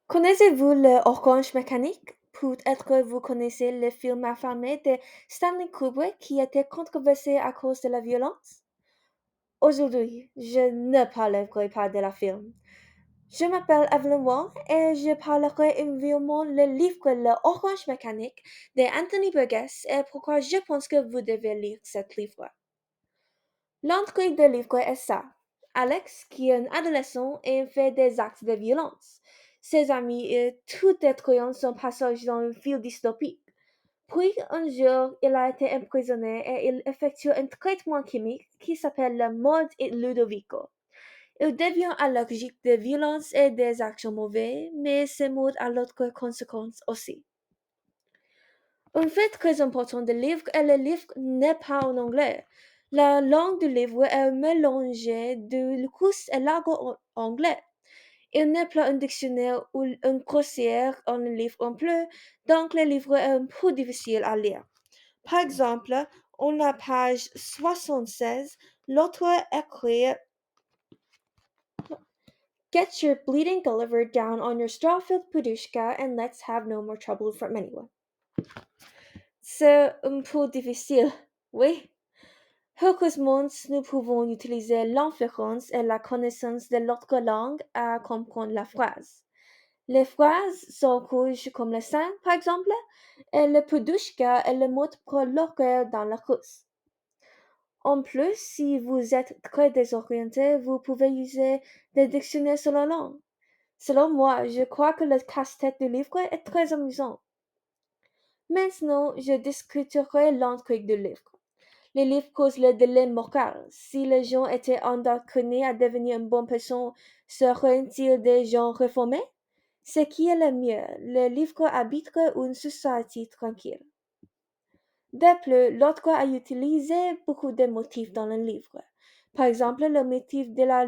Connaissez-vous le Orange Mécanique? Peut-être que vous connaissez le film affamé de Stanley Kubrick qui était controversé à cause de la violence? Aujourd'hui, je ne parlerai pas de la film. Je m'appelle Evelyn Wong et je parlerai évidemment le livre Le Orange Mécanique de Anthony Burgess et pourquoi je pense que vous devez lire ce livre. L'intrigue du livre est ça. Alex, qui est un adolescent et fait des actes de violence. Ses amis et tout détruisant son passage dans une ville dystopique. Puis, un jour, il a été emprisonné et il effectue un traitement chimique qui s'appelle le mode Ludovico. Il devient allergique des violences et des actions mauvais, mais ce mode a d'autres conséquences aussi. Un fait très important du livre est que le livre n'est pas en anglais. La langue du livre est un mélange de russe et l'argot anglais. Il n'est pas un dictionnaire ou un glossaire en livre non plus, donc le livre est un peu difficile à lire. Par exemple, on la page 76, l'auteur écrit Get your bleeding Gulliver down on your straw-filled Pudushka and let's have no more trouble from anyone. C'est un peu difficile, oui. Heureusement, nous pouvons utiliser l'inférence et la connaissance de l'autre langue à comprendre la phrase. Les phrases sont rouges comme le sang, par exemple, et le pudushka est le mot pour l'horreur dans la russe. En plus, si vous êtes très désorienté, vous pouvez user des dictionnaires sur la langue. Selon moi, je crois que le casse-tête du livre est très amusant. Maintenant, je discuterai l'intrigue du livre. Les livres causent le dilemme moral. Si les gens étaient endoctrinés à devenir une bonne personne, seraient-ils des gens réformés? Ce qui est le mieux, le livre habiterait une société tranquille. De plus, l'auteur a utilisé beaucoup de motifs dans le livre. Par exemple, le motif de la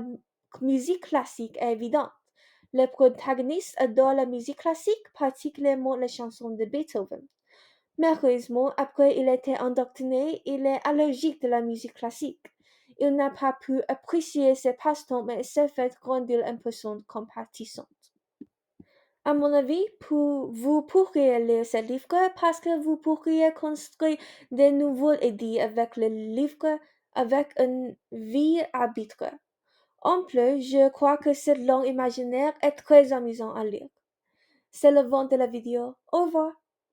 musique classique est évident. Le protagoniste adore la musique classique, particulièrement les chansons de Beethoven. Malheureusement, après il était endoctriné, il est allergique de la musique classique. Il n'a pas pu apprécier ses passe-temps mais s'est fait grandir une personne compatissante. À mon avis, vous pourriez lire ce livre parce que vous pourriez construire de nouvelles idées avec le livre avec une vie arbitraire. En plus, je crois que cette langue imaginaire est très amusante à lire. C'est le vent de la vidéo. Au revoir.